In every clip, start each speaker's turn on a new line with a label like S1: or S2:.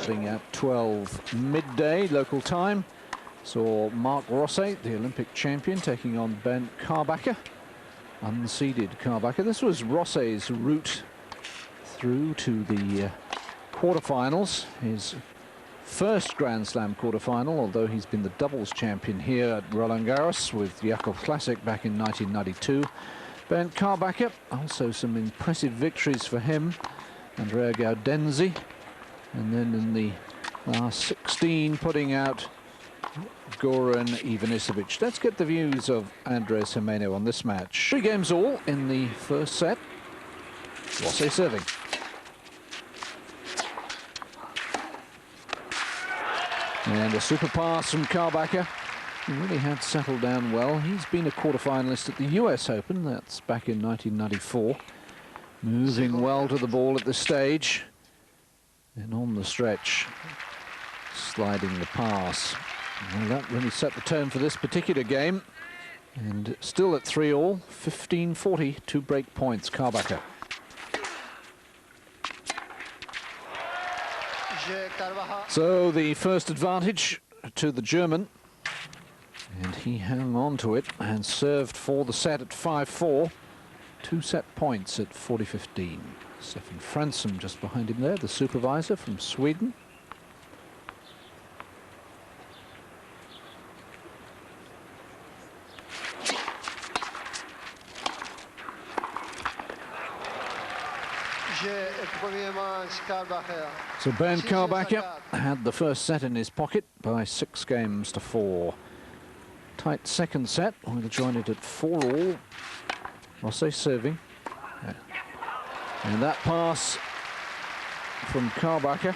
S1: starting at 12 midday local time. Saw Marc Rosset, the Olympic champion, taking on Bernd Carbacher, unseeded Carbacher. This was Rosset's route through to the quarterfinals, his first Grand Slam quarterfinal, although he's been the doubles champion here at Roland Garros with Jakob Klasik back in 1992. Bernd Carbacher, also some impressive victories for him. Andrea Gaudenzi, and then in the last 16 putting out Goran Ivanisevic. Let's get the views of Andres Gimeno on this match. 3 games all in the first set. Rosset serving. And a super pass from Carbacher. He really had settled down well. He's been a quarter-finalist at the US Open. That's back in 1994. Moving well to the ball at this stage. And on the stretch, sliding the pass. Well, that really set the tone for this particular game. And still at 3-all, 15-40, 2 break points, Carbacher. So the first advantage to the German. And he hung on to it and served for the set at 5-4. 2 set points at 40-15. Stefan Fransson just behind him there, the supervisor from Sweden. So Bernd Carbacher had the first set in his pocket by 6 games to 4. Tight second set. We'll join it at 4-all. Rosset serving. And that pass from Carbacher,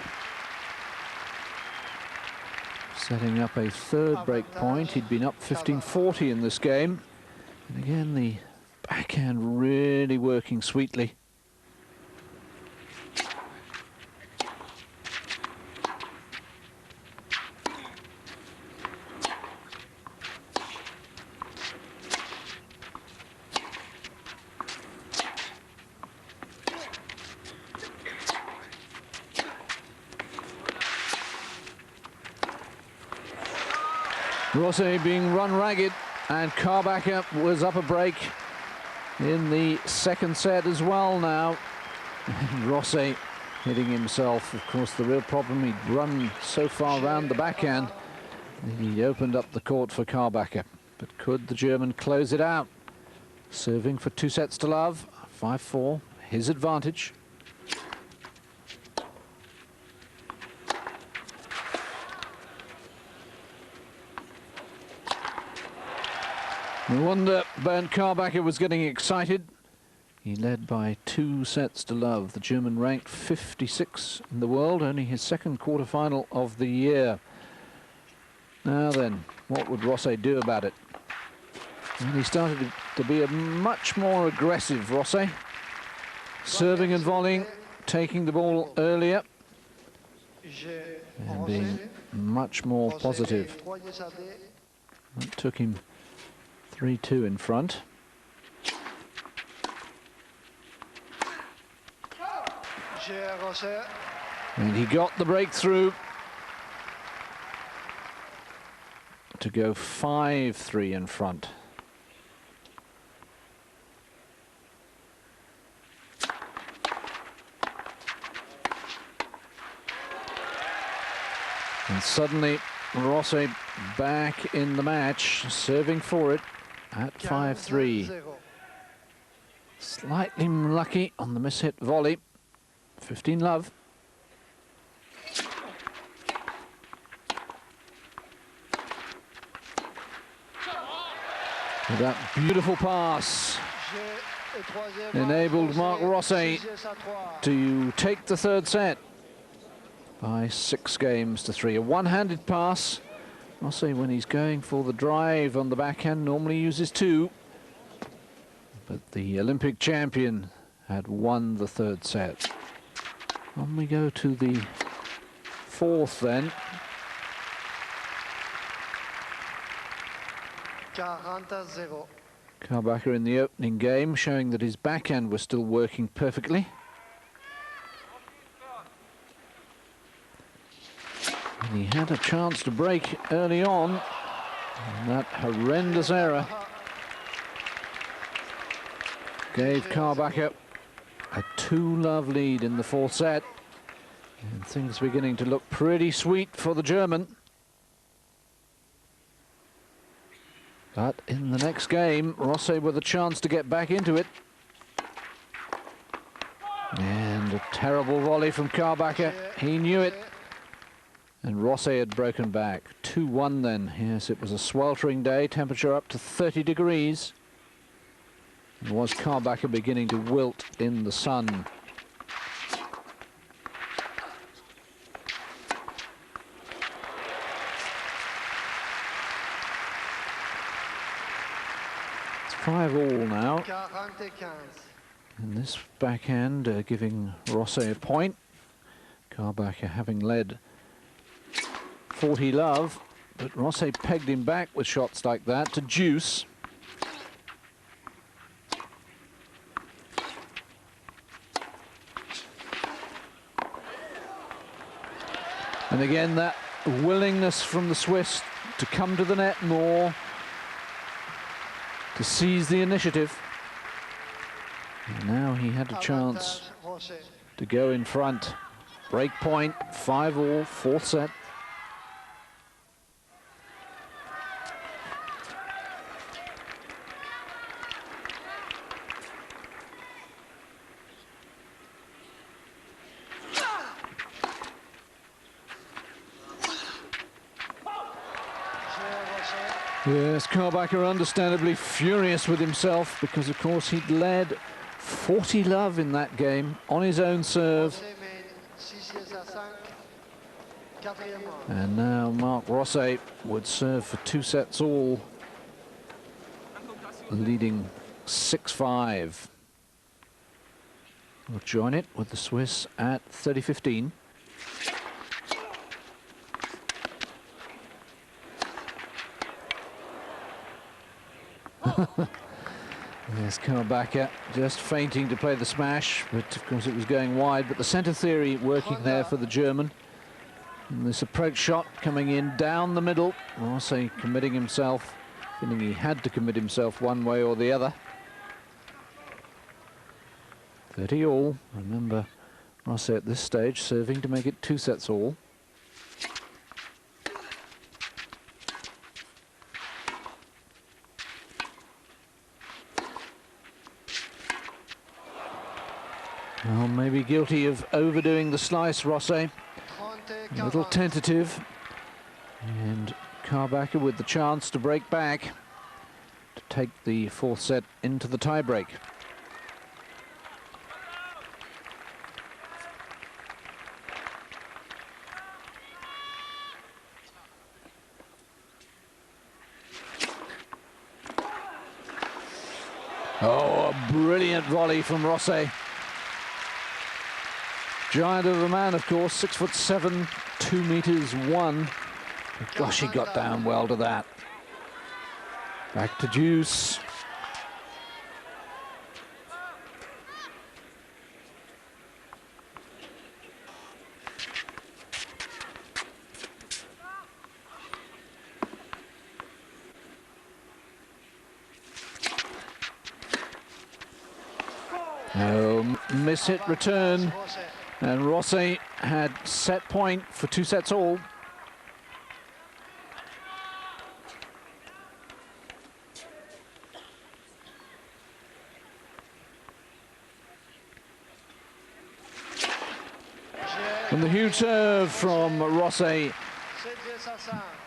S1: setting up a third break point. He'd been up 15-40 in this game. And again, the backhand really working sweetly. Rosset being run ragged, and Carbacher was up a break in the second set as well now. And Rosset hitting himself. Of course, the real problem, he'd run so far round the backhand, he opened up the court for Carbacher. But could the German close it out? Serving for 2 sets to love, 5-4, his advantage. No wonder Bernd Carbacher was getting excited. He led by 2 sets to love. The German ranked 56 in the world, only his second quarterfinal of the year. Now then, what would Rosset do about it? And he started to be a much more aggressive Rosset. Serving and volleying, taking the ball earlier, and being much more positive. That took him 3-2 in front. And he got the breakthrough to go 5-3 in front. And suddenly Rosset back in the match, serving for it at 5-3. Slightly lucky on the mishit volley. 15 love. With that beautiful pass enabled Marc Rosset to take the third set by 6 games to 3. A one-handed pass. Rosset, when he's going for the drive on the backhand, normally uses 2. But the Olympic champion had won the third set. On we go to the fourth then.
S2: 40-0.
S1: Carbacher in the opening game, showing that his backhand was still working perfectly. And he had a chance to break early on. And that horrendous error gave Carbacher a 2-love lead in the fourth set. And things beginning to look pretty sweet for the German. But in the next game, Rosset with a chance to get back into it. And a terrible volley from Carbacher. He knew it. And Rosset had broken back. 2-1 then. Yes, it was a sweltering day, temperature up to 30 degrees. And was Carbacher beginning to wilt in the sun. It's 5-all now. And this backhand giving Rosset a point. Carbacher having led 40-love, but Rosset pegged him back with shots like that to deuce. And again, that willingness from the Swiss to come to the net more, to seize the initiative. And now he had a chance to go in front. Break point, 5-all, fourth set. Yes, Carbacher understandably furious with himself because, of course, he'd led 40-love in that game on his own serve. And now Marc Rosset would serve for 2-all, leading 6-5. We'll join it with the Swiss at 30-15. Yes, Carbacher just feinting to play the smash, but of course it was going wide. But the centre theory working there for the German. And this approach shot coming in down the middle. Rosset committing himself, feeling he had to commit himself one way or the other. 30-all. Remember, Rosset at this stage serving to make it 2-all. Well, maybe guilty of overdoing the slice, Rosset. A little tentative. And Carbacher with the chance to break back to take the fourth set into the tiebreak. Oh, a brilliant volley from Rosset. Giant of a man, of course, 6'7", 2'1". Gosh, he got down well to that. Back to deuce. Oh, miss hit return. And Rosset had set point for 2-all. And the huge serve from Rosset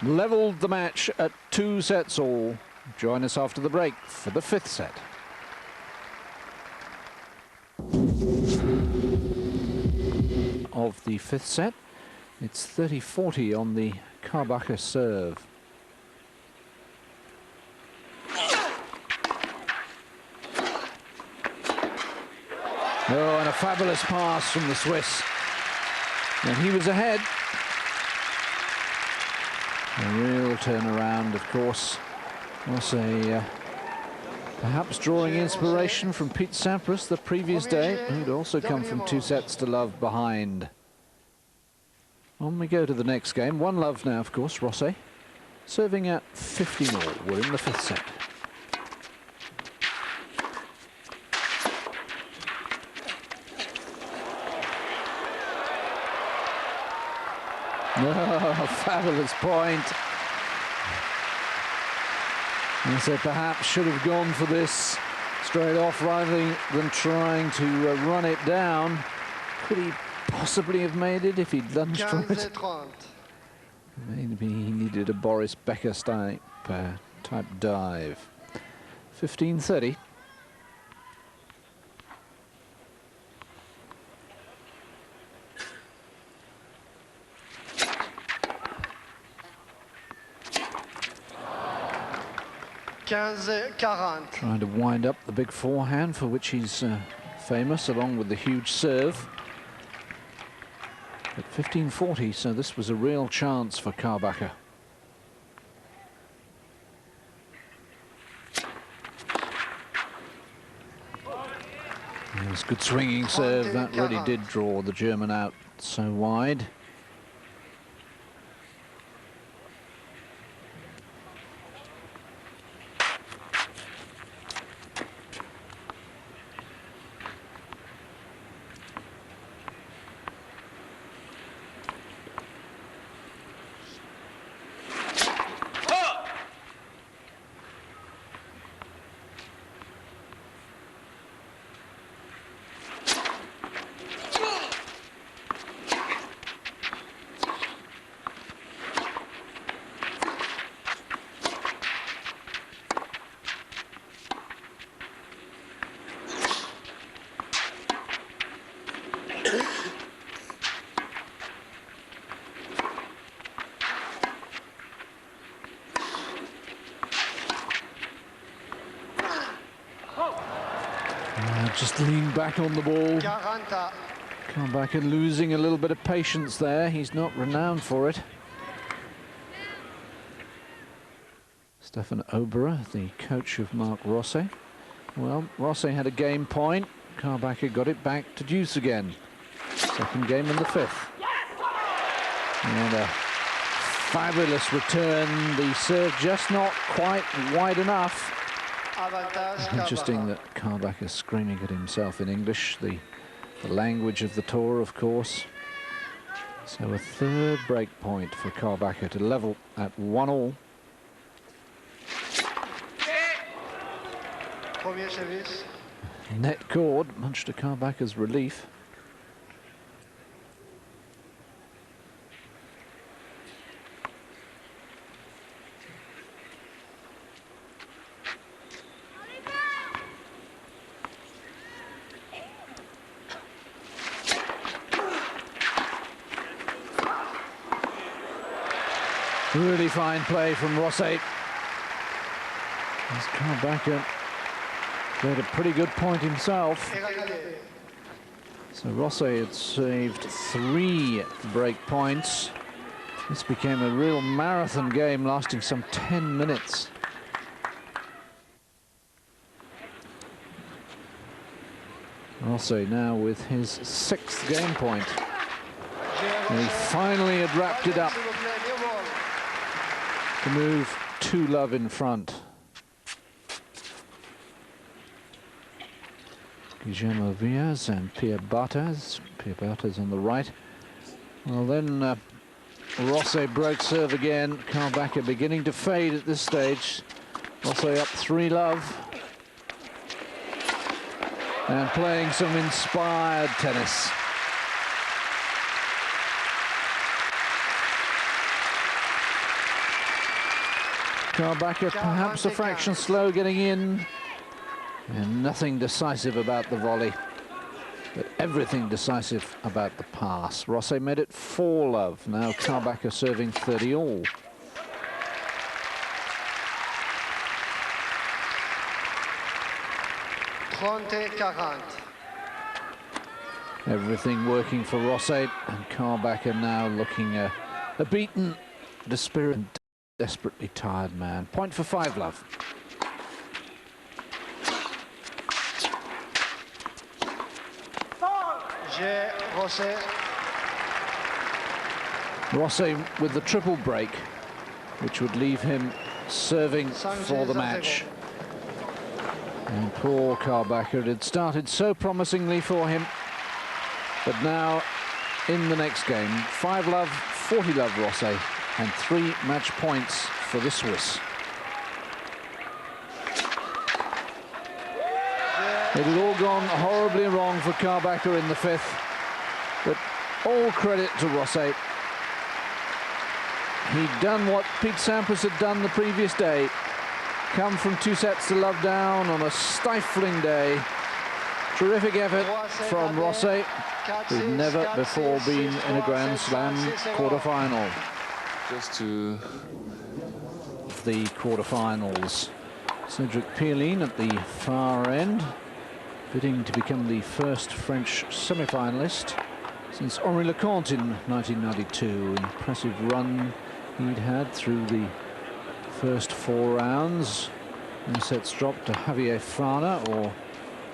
S1: leveled the match at 2-all. Join us after the break for the fifth set. Of the fifth set, it's 30-40 on the Carbacher serve. Oh, and a fabulous pass from the Swiss. And he was ahead. A real turnaround, of course. Rosset perhaps drawing inspiration from Pete Sampras the previous day, who'd also come from 2-0 behind. On we go to the next game. 1-love now, of course, Rosset. Serving at 15-all. We're in the 5th set. Oh, fabulous point. And so perhaps should have gone for this straight off rather than trying to run it down. Could he possibly have made it if he'd lunged for it? Maybe he needed a Boris Becker type dive. 15-30. Trying to wind up the big forehand for which he's famous, along with the huge serve. At 15-40, so this was a real chance for Carbacher. It was good swinging serve. That really did draw the German out so wide. Just leaned back on the ball. Carbacher losing a little bit of patience there. He's not renowned for it. Stefan Oberer, the coach of Marc Rosset. Well, Rosset had a game point. Carbacher got it back to deuce again. Second game in the 5th. And a fabulous return. The serve just not quite wide enough. Interesting that Carbacher is screaming at himself in English, the language of the tour, of course. So a third break point for Carbacher to level at 1-all. Net cord, much to Carbacher's relief. Really fine play from Rosset. As Carbacher made a pretty good point himself. So Rosset had saved 3 break points. This became a real marathon game lasting some 10 minutes. Rosset now with his 6th game point. And he finally had wrapped it up to move 2-love in front. Guillermo Villas and Pierre Barthez. Pierre Barthez on the right. Well, then Rosset broke serve again. Carbacher beginning to fade at this stage. Rosset up 3-love. And playing some inspired tennis. Carbacher perhaps a fraction slow getting in, and nothing decisive about the volley, but everything decisive about the pass. Rosset made it 4-love. Now Carbacher serving 30-all. Everything working for Rosset, and Carbacher now looking a beaten, dispirited, desperately tired man. Point for 5-love. Rosset with the triple break, which would leave him serving for the match. And poor Carbacher, it had started so promisingly for him, but now in the next game, 5-love, 40-love Rosset, and 3 match points for the Swiss. It had all gone horribly wrong for Carbacher in the 5th, but all credit to Rosset. He'd done what Pete Sampras had done the previous day, come from 2 sets to love down on a stifling day. Terrific effort from Rosset, who'd never before been in a Grand Slam quarter-final.
S3: Just to
S1: the quarter-finals. Cedric Pierlin at the far end, bidding to become the first French semi-finalist since Henri Leconte in 1992. Impressive run he'd had through the first 4 rounds. No sets dropped to Javier Frana or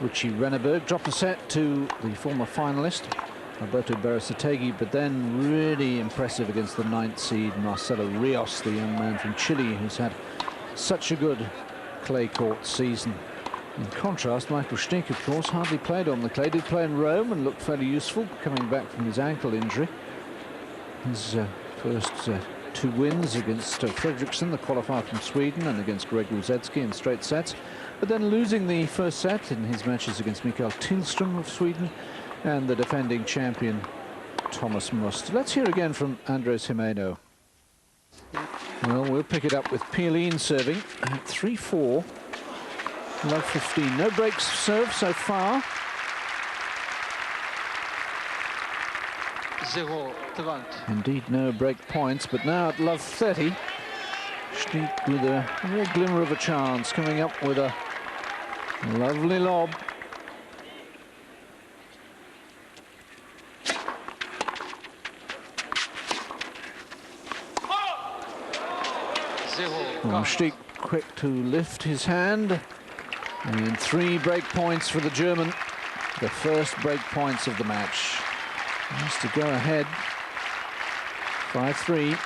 S1: Richie Renneberg. Dropped a set to the former finalist Alberto Berasategui, but then really impressive against the 9th seed Marcelo Rios, the young man from Chile who's had such a good clay court season. In contrast, Michael Stich, of course, hardly played on the clay. Did play in Rome and looked fairly useful, coming back from his ankle injury. His first 2 wins against Fredriksson, the qualifier from Sweden, and against Greg Ruzetsky in straight sets, but then losing the first set in his matches against Mikael Tillström of Sweden and the defending champion Thomas Must. Let's hear again from Andres Gimeno. Well, we'll pick it up with Pierlin serving at 3-4, love 15. No breaks serve so far.
S2: 0-30.
S1: Indeed, no break points, but now at love 30, Stich with a real glimmer of a chance, coming up with a lovely lob. Well, Stich quick to lift his hand, and 3 break points for the German, the first break points of the match. He has to go ahead 5-3.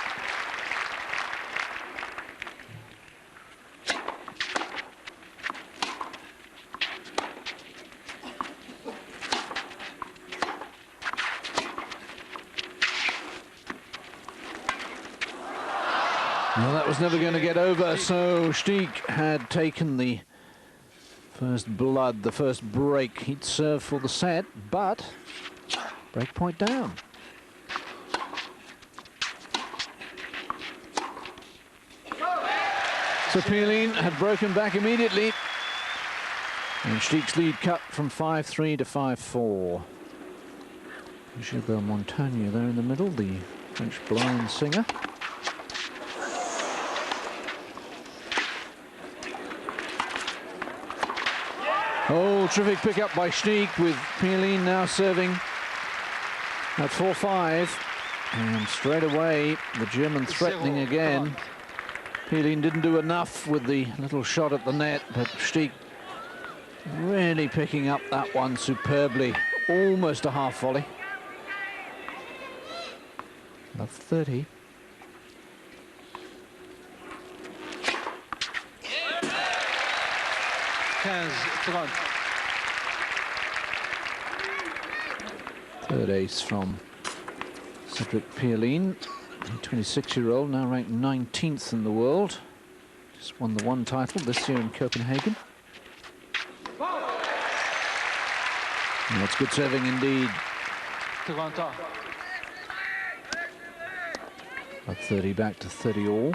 S1: Well, that was never going to get over, so Stich had taken the first blood, the first break. He'd serve for the set, but break point down. So Pierlin had broken back immediately, and Stich's lead cut from 5-3 to 5-4. Gilbert Montagnier there in the middle, the French blind singer. Oh, terrific pick-up by Stich, with Pierlin now serving at 4-5. And straight away, the German threatening again. Pierlin didn't do enough with the little shot at the net, but Stich really picking up that one superbly. Almost a half volley. Love 30. Third ace from Cedric Pierlin, the 26-year-old, now ranked 19th in the world. Just won the 1 title this year in Copenhagen. And that's good serving indeed. Up 30 back to 30 all.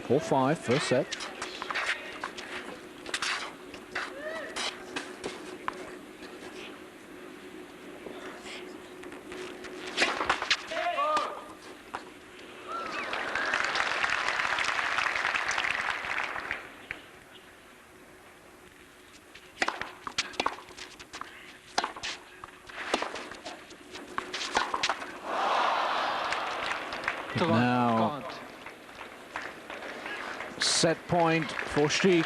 S1: 4-5 first set. Now, set point for Stich.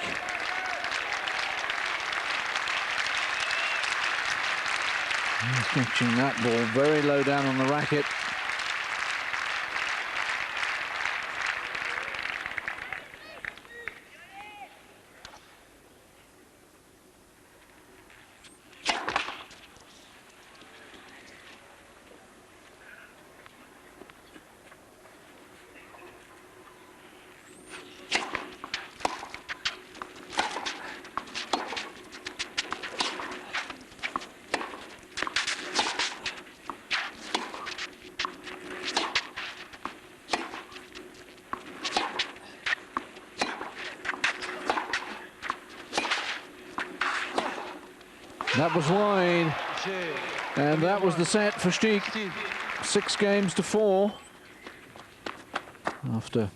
S1: He's catching that ball very low down on the racket. That was wide. And that was the set for Stieg. 6-4 after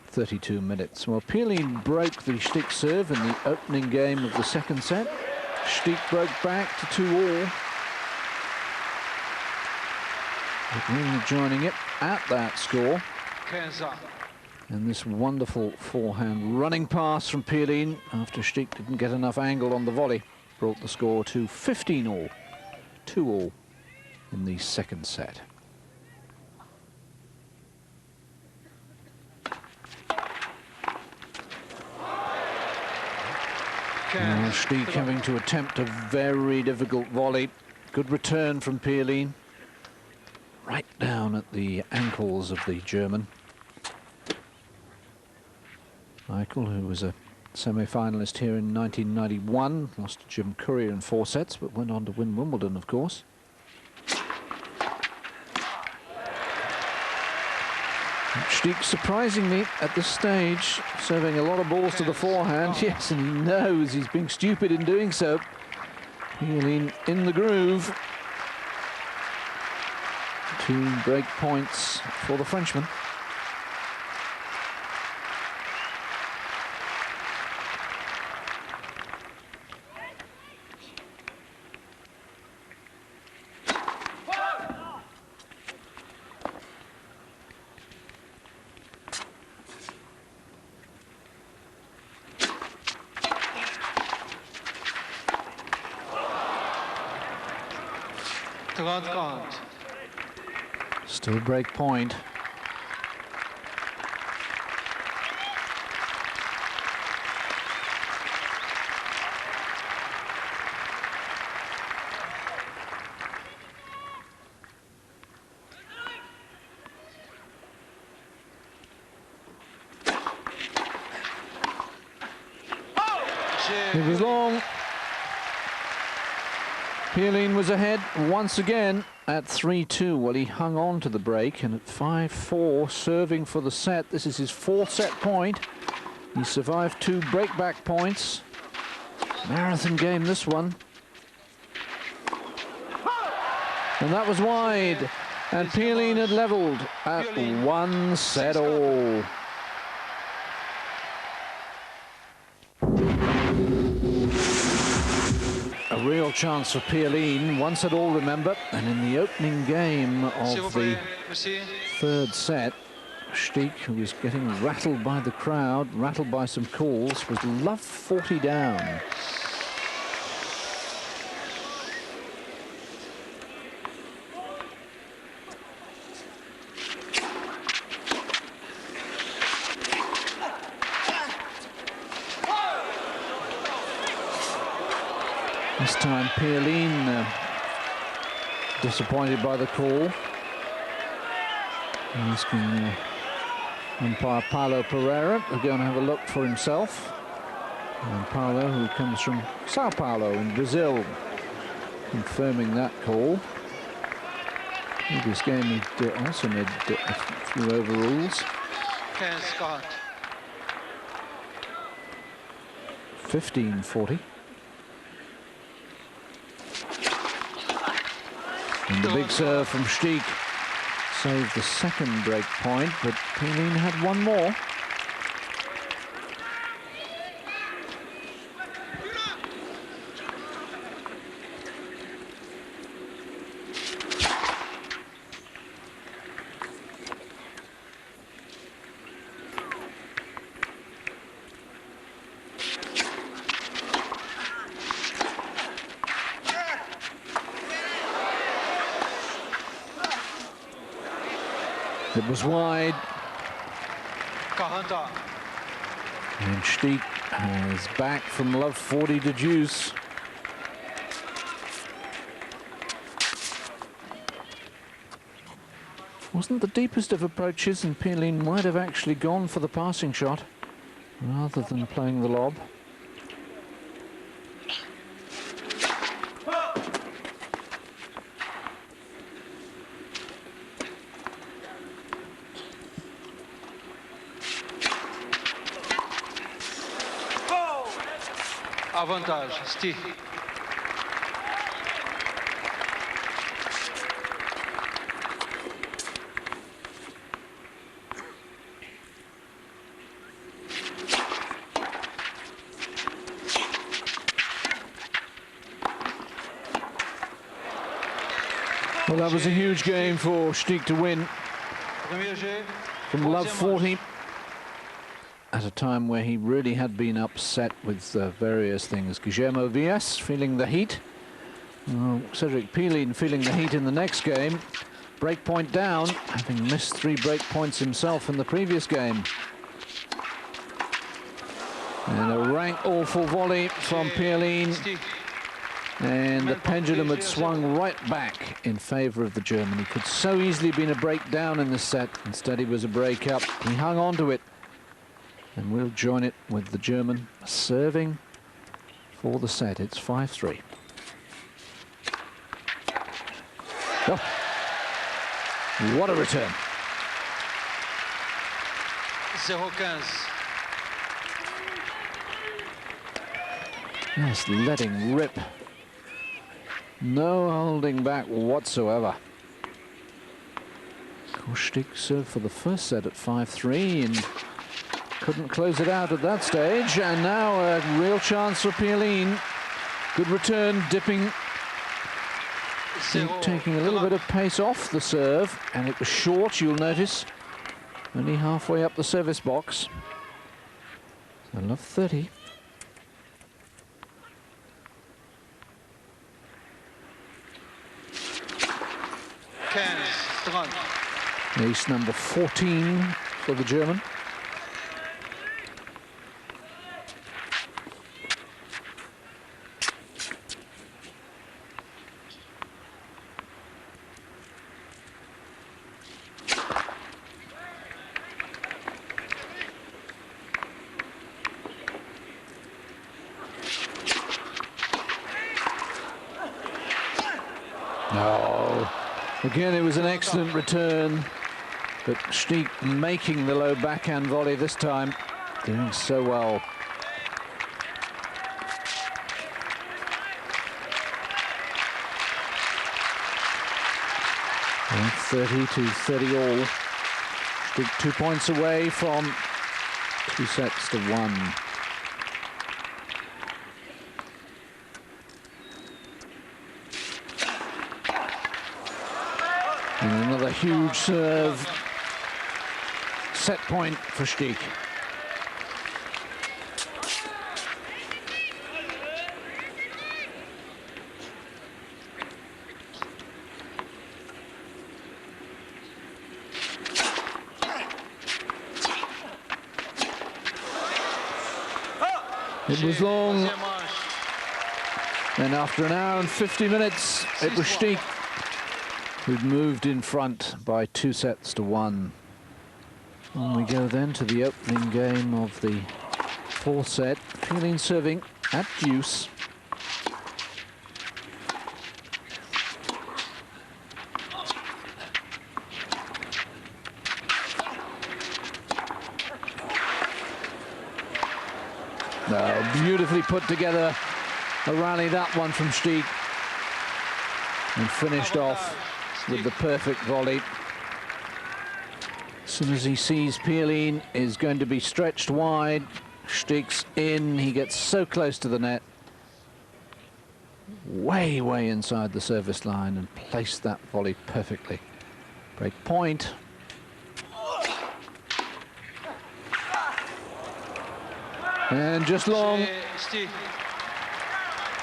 S1: 32 minutes. Well, Pierlin broke the Stieg serve in the opening game of the second set. Stieg broke back to 2-all. Really joining it at that score. And this wonderful forehand running pass from Pierlin after Stieg didn't get enough angle on the volley brought the score to 15-all. 2-all in the second set. Now Stieg having to attempt a very difficult volley. Good return from Pierlin. Right down at the ankles of the German. Michael, who was a semi-finalist here in 1991, lost to Jim Courier in 4 sets, but went on to win Wimbledon, of course. Stieg, surprisingly, at this stage, serving a lot of balls to the forehand. Yes, and he knows he's being stupid in doing so. Pierlin in the groove. 2 break points for the Frenchman. Still break point. It was long. Pierlin was ahead once again at 3-2. Well, he hung on to the break, and at 5-4, serving for the set. This is his 4th set point. He survived 2 breakback points. Marathon game, this one. And that was wide. And Pierlin had levelled at 1-all. A real chance for Pierlin, 1-all, remember, and in the opening game of the 3rd set, Stieg, who was getting rattled by the crowd, rattled by some calls, was love 40 down. This time Pierlin disappointed by the call. Asking umpire Paulo Pereira to go and have a look for himself. And Paulo, who comes from Sao Paulo in Brazil, confirming that call. Previous game he also made a few overrules. 15-40. And the big serve from Stieg saved the second break point, but Pierlin had one more. It was wide. And Stieg is back from love 40 to deuce. Wasn't the deepest of approaches, and Pierlin might have actually gone for the passing shot rather than playing the lob.
S2: Avantage, Stieg.
S1: Well, that was a huge game for Stieg to win from love 40 at a time where he really had been upset with various things. Guillermo Villas feeling the heat. Cedric Pielin feeling the heat in the next game. Break point down, having missed 3 break points himself in the previous game. And a rank awful volley from Pielin. And the pendulum had swung right back in favour of the German. He could so easily been a break down in this set. Instead, he was a break up. He hung on to it. And we'll join it with the German serving for the set. It's 5-3. Oh. What a return.
S4: 0-15.
S1: Yes, letting rip. No holding back whatsoever. Stieg served for the first set at 5-3 and couldn't close it out at that stage. And now a real chance for Pielin. Good return, dipping. Taking a little bit of pace off the serve, and it was short, you'll notice. Only halfway up the service box. So love 30. Ace number 14 for the German. No. Again, it was an excellent return, but Stieg making the low backhand volley this time, doing so well. And 30-30 all. Stieg 2 points away from 2-1. And another huge serve. Set point for Stieg. It was long. And after an hour and 50 minutes, it was Stieg who'd moved in front by 2-1. And we go then to the opening game of the fourth set. Pielin serving at deuce. Beautifully put together a rally, that one from Stieg. And finished off with the perfect volley. As soon as he sees Pielin is going to be stretched wide, Stieg's in, he gets so close to the net. Way inside the service line and placed that volley perfectly. Break point. And just long.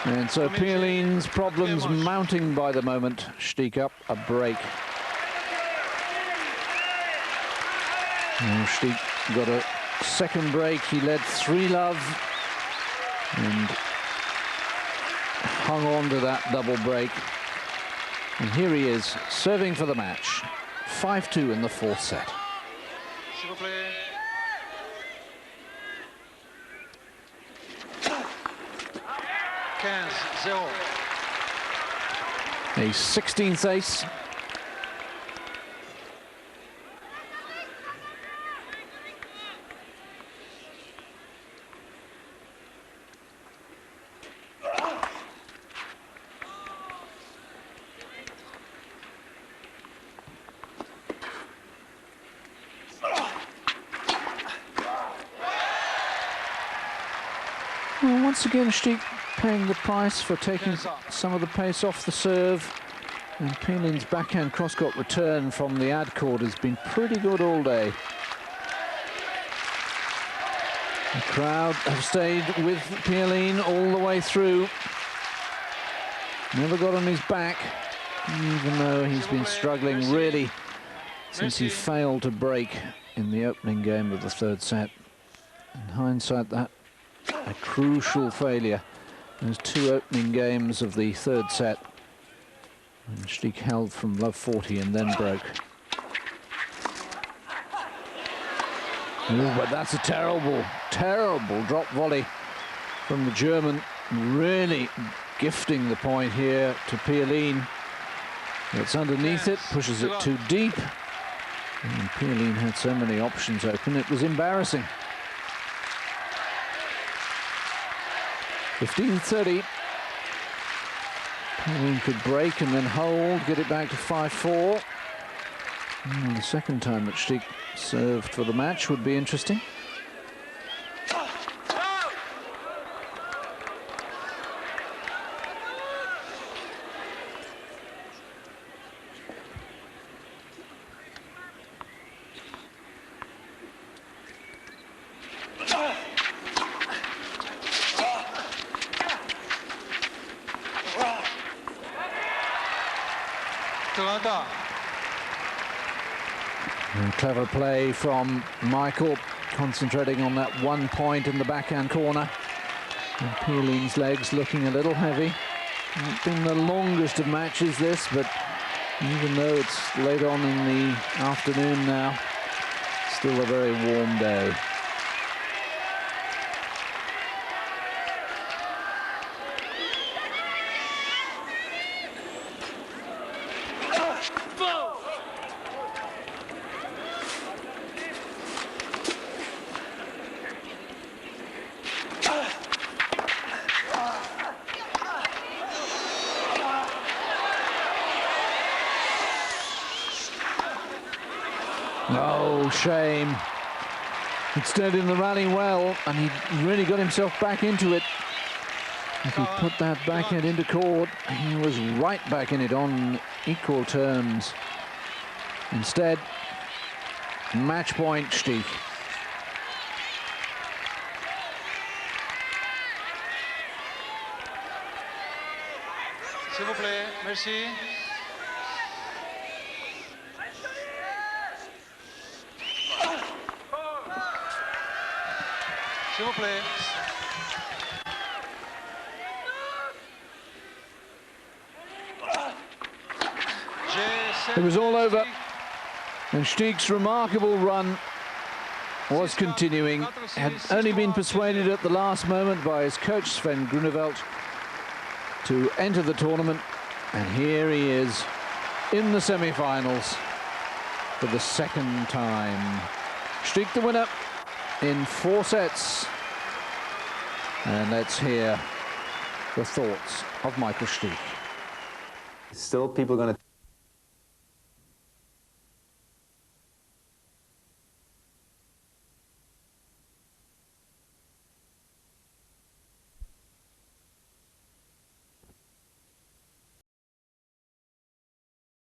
S1: And so Pielin's problems mounting by the moment. Stieg up a break. And Stieg got a second break. He led 3-love and hung on to that double break. And here he is, serving for the match. 5-2 in the fourth set. A 16th ace. Well, once again, Stieg paying the price for taking some of the pace off the serve. And Pielin's backhand cross-court return from the ad court has been pretty good all day. The crowd have stayed with Pielin all the way through. Never got on his back, even though he's been struggling really since he failed to break in the opening game of the third set. In hindsight, that a crucial failure. Those two opening games of the third set. And Stich held from love 40 and then broke. Ooh, but that's a terrible, terrible drop volley from the German. Really gifting the point here to Pielin. It's underneath it, pushes it too deep. And Pielin had so many options open, it was embarrassing. 15-30. Pielin could break and then hold, get it back to 5-4. The second time that Stich served for the match would be interesting. Clever play from Michael, concentrating on that one point in the backhand corner. And Pielin's legs looking a little heavy. Not been the longest of matches this, but even though it's late on in the afternoon now, still a very warm day. Oh, shame. He'd stayed in the rally well, and he really got himself back into it. If he put that backhand into court, he was right back in it on equal terms. Instead, match point, Stich.
S4: S'il vous plaît, merci. S'il vous plaît.
S1: It was all over, and Stich's remarkable run was continuing. Had only been persuaded at the last moment by his coach Sven Grunewald to enter the tournament, and here he is in the semi-finals for the second time. Stich the winner in 4 sets, and let's hear the thoughts of Michael Stich.
S5: Still, people are going to